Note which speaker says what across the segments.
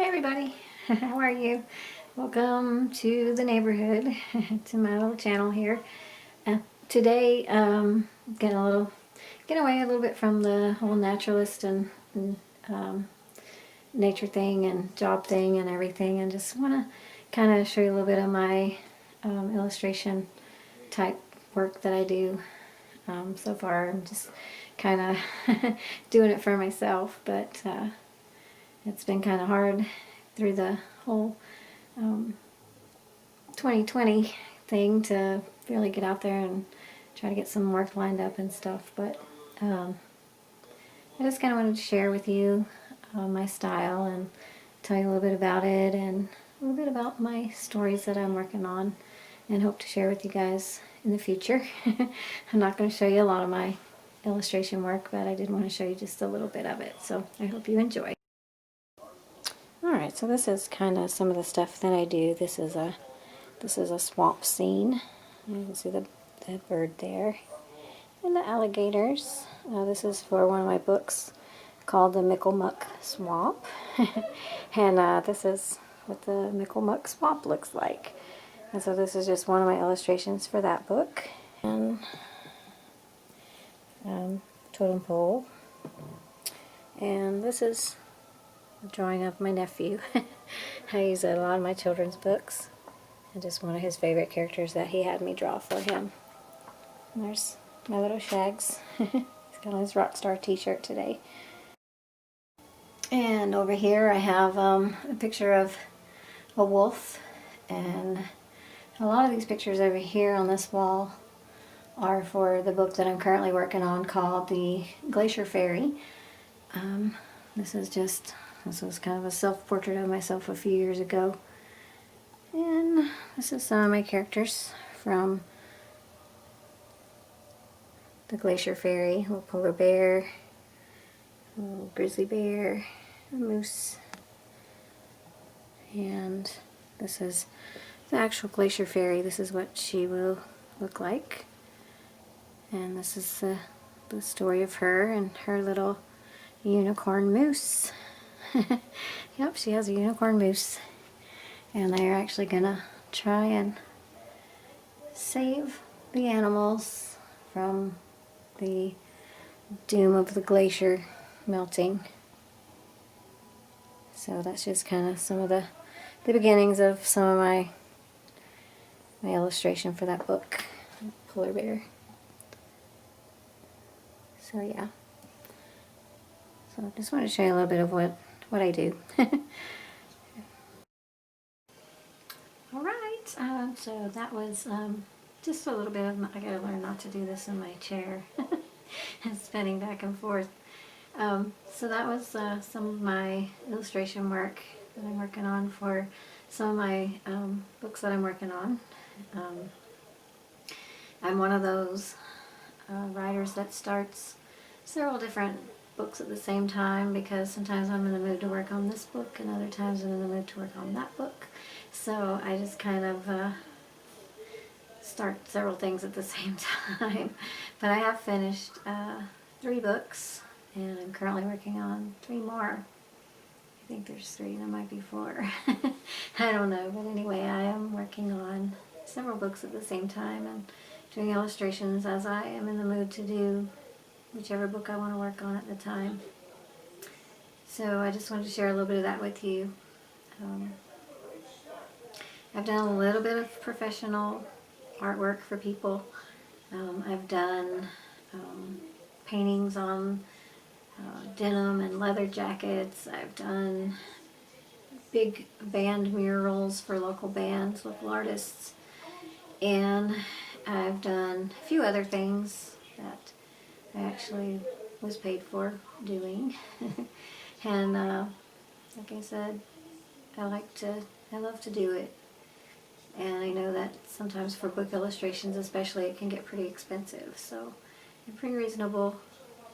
Speaker 1: Hey everybody, how are you? Welcome to the neighborhood, to my little channel here. Today, get away a little bit from the whole naturalist and nature thing and job thing and everything, and just want to kind of show you a little bit of my illustration type work that I do. So far, I'm just kind of doing it for myself, but it's been kind of hard through the whole 2020 thing to really get out there and try to get some work lined up and stuff. But I just kind of wanted to share with you my style and tell you a little bit about it and a little bit about my stories that I'm working on and hope to share with you guys in the future. I'm not going to show you a lot of my illustration work, but I did want to show you just a little bit of it. So I hope you enjoy. Alright, so this is kind of some of the stuff that I do. This is a swamp scene. You can see the bird there. And the alligators. This is for one of my books called The Micklemuck Swamp. And this is what the Micklemuck Swamp looks like. And so this is just one of my illustrations for that book. And totem pole. And this is a drawing of my nephew. I use a lot of my children's books. And just one of his favorite characters that he had me draw for him. And there's my little Shags. He's got on his Rockstar t-shirt today. And over here I have a picture of a wolf. And a lot of these pictures over here on this wall are for the book that I'm currently working on called The Glacier Fairy. This was kind of a self-portrait of myself a few years ago. And this is some of my characters from the Glacier Fairy. A little polar bear, a little grizzly bear, a moose. And this is the actual Glacier Fairy. This is what she will look like. And this is the story of her and her little unicorn moose. Yep, she has a unicorn moose. And they're actually gonna try and save the animals from the doom of the glacier melting. So that's just kind of some of the beginnings of some of my illustration for that book, Polar Bear. So yeah. So I just wanted to show you a little bit of what I do. Alright, so that was just a little bit of I gotta learn not to do this in my chair. And spinning back and forth. So that was some of my illustration work that I'm working on for some of my books that I'm working on. I'm one of those writers that starts several different books at the same time because sometimes I'm in the mood to work on this book and other times I'm in the mood to work on that book. So I just kind of start several things at the same time. But I have finished 3 books and I'm currently working on 3 more. I think there's 3, there might be 4. I don't know, but anyway, I am working on several books at the same time and doing illustrations as I am in the mood to do whichever book I want to work on at the time. So I just wanted to share a little bit of that with you. I've done a little bit of professional artwork for people. I've done paintings on denim and leather jackets. I've done big band murals for local bands, local artists. And I've done a few other things that I actually was paid for doing. And like I said, I love to do it. And I know that sometimes for book illustrations especially it can get pretty expensive. So I'm pretty reasonable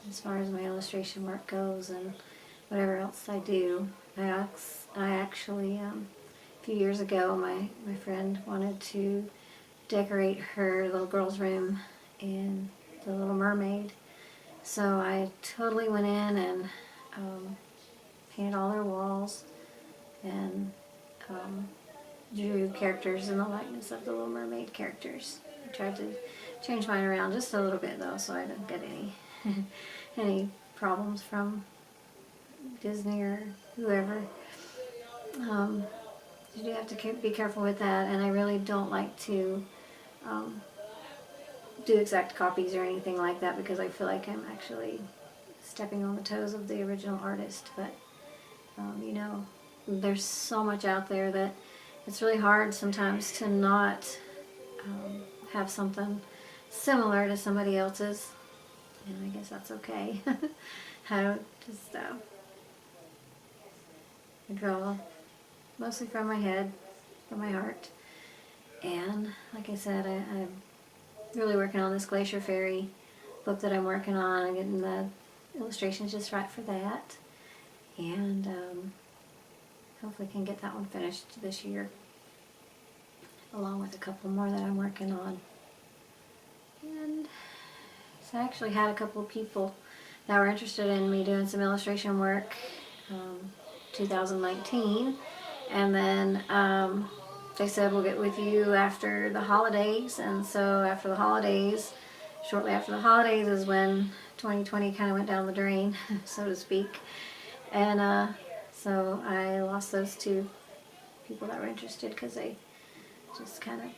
Speaker 1: as far as my illustration work goes and whatever else I do. I actually, a few years ago, my friend wanted to decorate her little girl's room in The Little Mermaid. So I totally went in and painted all their walls and drew characters in the likeness of the Little Mermaid characters. I tried to change mine around just a little bit though, so I didn't get any problems from Disney or whoever. You do have to be careful with that, and I really don't like to do exact copies or anything like that, because I feel like I'm actually stepping on the toes of the original artist. But you know, there's so much out there that it's really hard sometimes to not have something similar to somebody else's, and I guess that's okay. I don't just I draw mostly from my head, from my heart, and like I said, I'm really working on this Glacier Fairy book that I'm working on. I'm getting the illustrations just right for that, and hopefully can get that one finished this year, along with a couple more that I'm working on. And so I actually had a couple of people that were interested in me doing some illustration work 2019, and then they said we'll get with you after the holidays. And so after the holidays, shortly after the holidays, is when 2020 kind of went down the drain, so to speak. And so I lost those two people that were interested, because they just kind of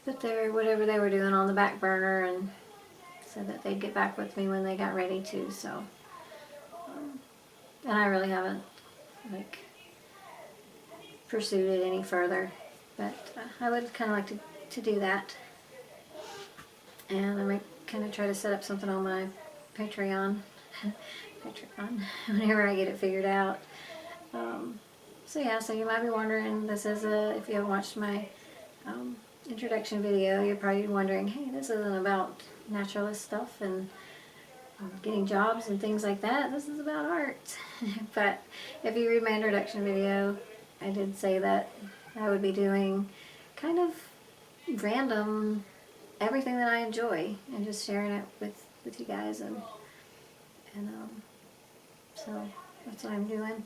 Speaker 1: put their whatever they were doing on the back burner and said that they'd get back with me when they got ready to. So and I really haven't like pursued it any further, but I would kind of like to do that, and I might kind of try to set up something on my Patreon whenever I get it figured out. So yeah, so you might be wondering, this is if you haven't watched my introduction video, you're probably wondering, hey, this isn't about naturalist stuff and getting jobs and things like that. This is about art. But if you read my introduction video, I did say that I would be doing kind of random everything that I enjoy and just sharing it with you guys, and so that's what I'm doing.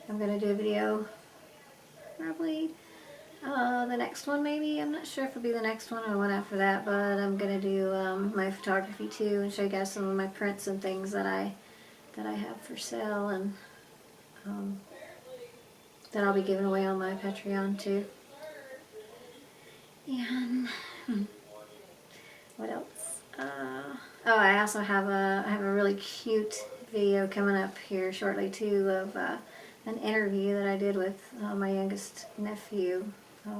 Speaker 1: I'm gonna do a video probably the next one, maybe. I'm not sure if it'll be the next one or the one after that, but I'm gonna do my photography too, and show you guys some of my prints and things that I have for sale, and that I'll be giving away on my Patreon too. And what else? Oh, I also have a really cute video coming up here shortly too, of an interview that I did with my youngest nephew.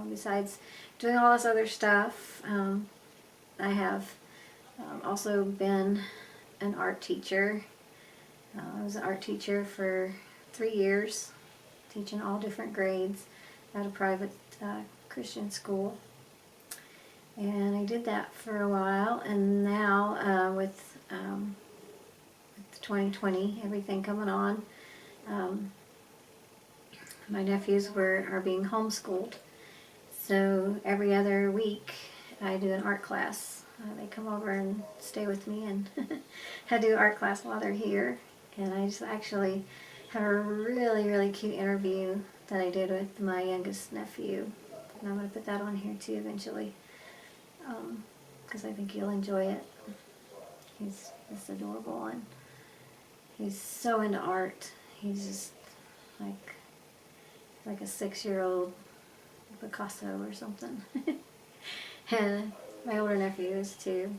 Speaker 1: Besides doing all this other stuff, I have also been an art teacher. I was an art teacher for 3 years, teaching all different grades at a private Christian school. And I did that for a while, and now with 2020, everything coming on, my nephews are being homeschooled. So every other week I do an art class. They come over and stay with me, and I do art class while they're here. And I just actually had a really, really cute interview that I did with my youngest nephew. And I'm going to put that on here too eventually, because I think you'll enjoy it. He's just adorable, and he's so into art. He's just like a 6-year-old Picasso or something. And my older nephew is too.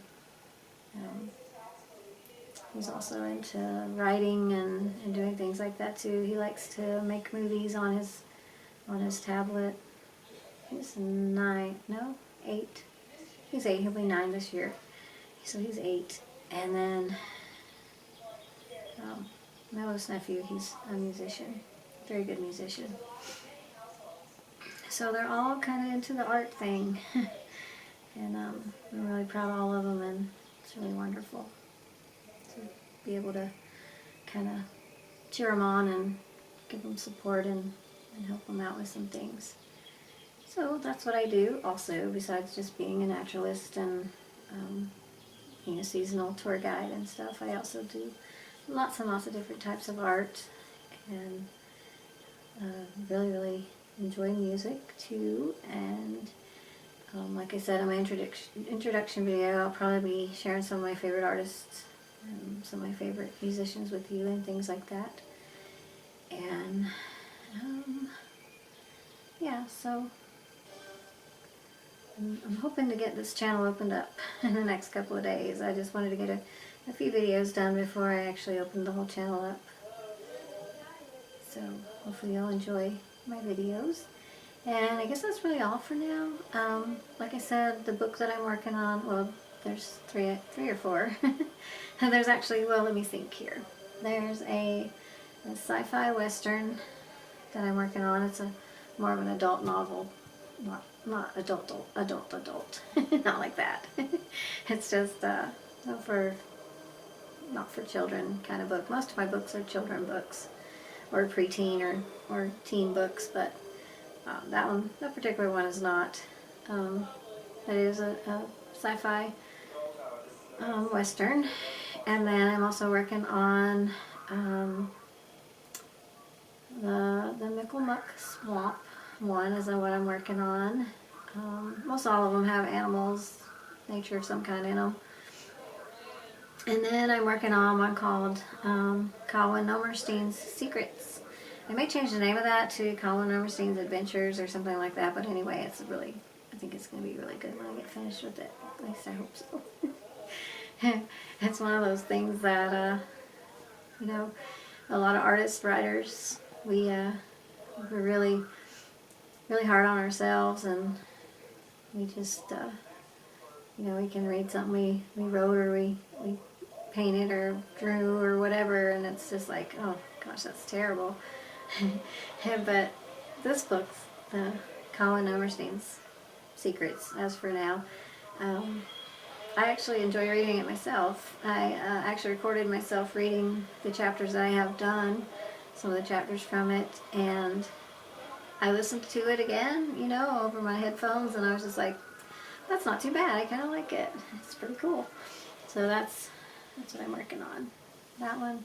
Speaker 1: He's also into writing and doing things like that too. He likes to make movies on his tablet. He's 8. He's 8. He'll be 9 this year. So he's 8. And then my oldest nephew, he's a musician, very good musician. So they're all kind of into the art thing. And I'm really proud of all of them, and it's really wonderful to be able to kind of cheer them on and give them support and help them out with some things. So that's what I do also, besides just being a naturalist and being a seasonal tour guide and stuff. I also do lots and lots of different types of art, and really, really enjoy music too. And like I said in my introduction video, I'll probably be sharing some of my favorite artists and some of my favorite musicians with you and things like that. And yeah, so I'm hoping to get this channel opened up in the next couple of days. I just wanted to get a few videos done before I actually opened the whole channel up. So hopefully you'll enjoy my videos. And I guess that's really all for now. Like I said, the book that I'm working on, well, there's three or four. And there's actually, well, let me think here. There's a sci-fi western that I'm working on. It's more of an adult novel. Not adult. Not like that. It's just not for children kind of book. Most of my books are children books, or preteen or teen books, but that particular one is not. It is a sci-fi western. And then I'm also working on the Micklemuck Swamp one is what I'm working on. Most all of them have animals, nature of some kind in them. And then I'm working on one called Colin Nomerstein's Secrets. I may change the name of that to Colin Nomerstein's Adventures or something like that, but anyway, I think it's going to be really good when I get finished with it. At least I hope so. It's one of those things that, you know, a lot of artists, writers, we're really hard on ourselves, and we just, you know, we can read something we wrote or we painted or drew or whatever, and it's just like, oh gosh, that's terrible. But this book, Colin Nomerstein's Secrets, as for now, I actually enjoy reading it myself. I actually recorded myself reading the chapters that I have done, some of the chapters from it, and I listened to it again, you know, over my headphones, and I was just like, that's not too bad. I kind of like it. It's pretty cool. So that's what I'm working on. That one,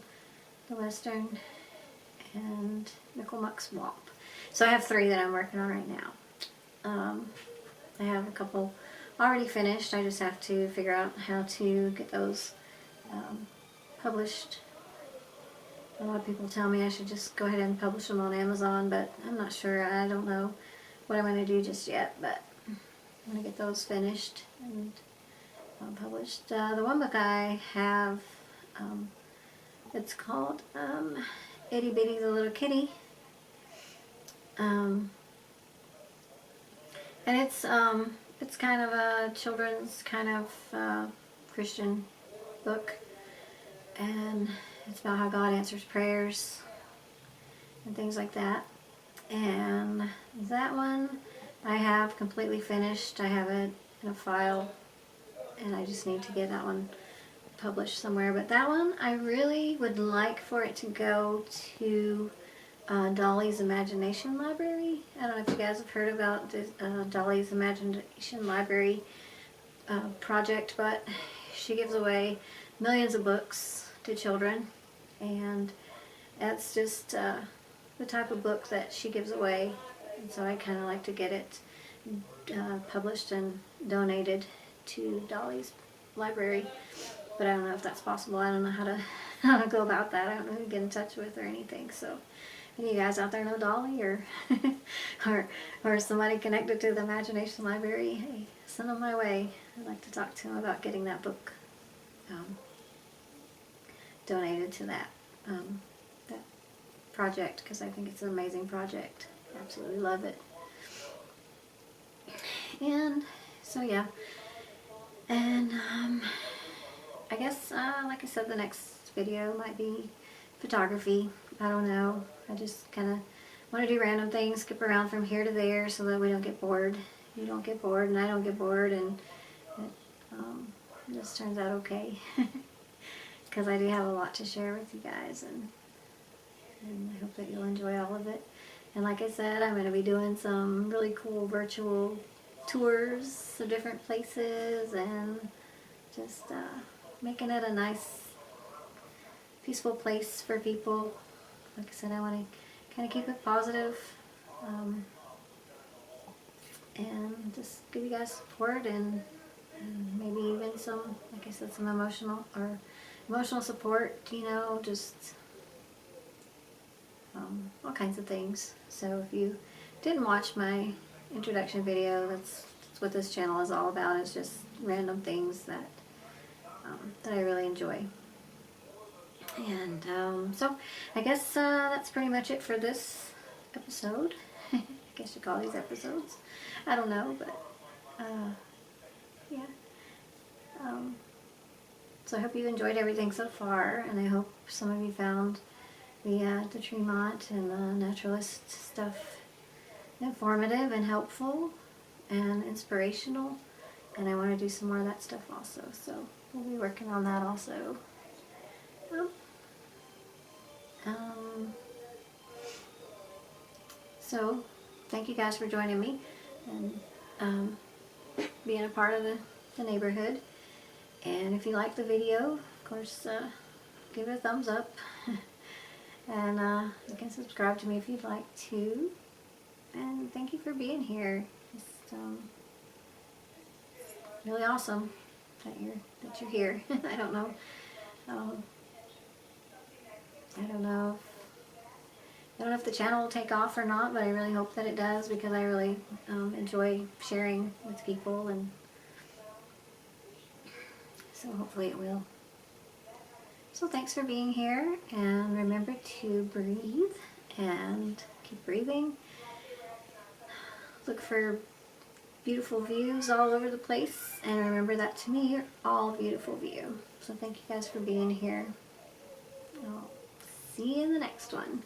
Speaker 1: the Western, and Micklemuck Swamp. So I have 3 that I'm working on right now. I have a couple already finished. I just have to figure out how to get those published. A lot of people tell me I should just go ahead and publish them on Amazon, but I'm not sure. I don't know what I'm going to do just yet, but I'm going to get those finished and published. The one book I have, it's called Itty Bitty the Little Kitty. And it's kind of a children's kind of Christian book, and it's about how God answers prayers and things like that. And that one I have completely finished. I have it in a file, and I just need to get that one published somewhere. But that one, I really would like for it to go to Dolly's Imagination Library. I don't know if you guys have heard about the Dolly's Imagination Library project, but she gives away millions of books to children, and that's just the type of book that she gives away, and so I kind of like to get it published and donated to Dolly's library, but I don't know if that's possible. I don't know how to go about that. I don't know who to get in touch with or anything, so any of you guys out there know Dolly or or somebody connected to the Imagination Library, hey, send them my way. I'd like to talk to them about getting that book donated to that project, because I think it's an amazing project. I absolutely love it. And so yeah, and I guess like I said, the next video might be photography. I don't know. I just kind of want to do random things, skip around from here to there so that we don't get bored. You don't get bored, and I don't get bored, and it just turns out okay. Because I do have a lot to share with you guys, and I hope that you'll enjoy all of it. And like I said, I'm going to be doing some really cool virtual tours of different places, and just making it a nice, peaceful place for people. Like I said, I want to kind of keep it positive. and just give you guys support and maybe even some, like I said, some emotional support, you know, just all kinds of things. So if you didn't watch my introduction video, that's what this channel is all about. It's just random things that that I really enjoy. And so I guess that's pretty much it for this episode. I guess you call these episodes. I don't know, but yeah. So I hope you enjoyed everything so far, and I hope some of you found the Tremont and the naturalist stuff informative and helpful and inspirational. And I want to do some more of that stuff also, so we'll be working on that also. So thank you guys for joining me and being a part of the neighborhood. And if you like the video, of course, give it a thumbs up. And you can subscribe to me if you'd like to. And thank you for being here. It's really awesome that you're here. I don't know. I don't know if the channel will take off or not, but I really hope that it does, because I really enjoy sharing with people, and so hopefully it will. So thanks for being here, and remember to breathe and keep breathing. Look for beautiful views all over the place, and remember that to me you're all beautiful view. So thank you guys for being here. I'll see you in the next one.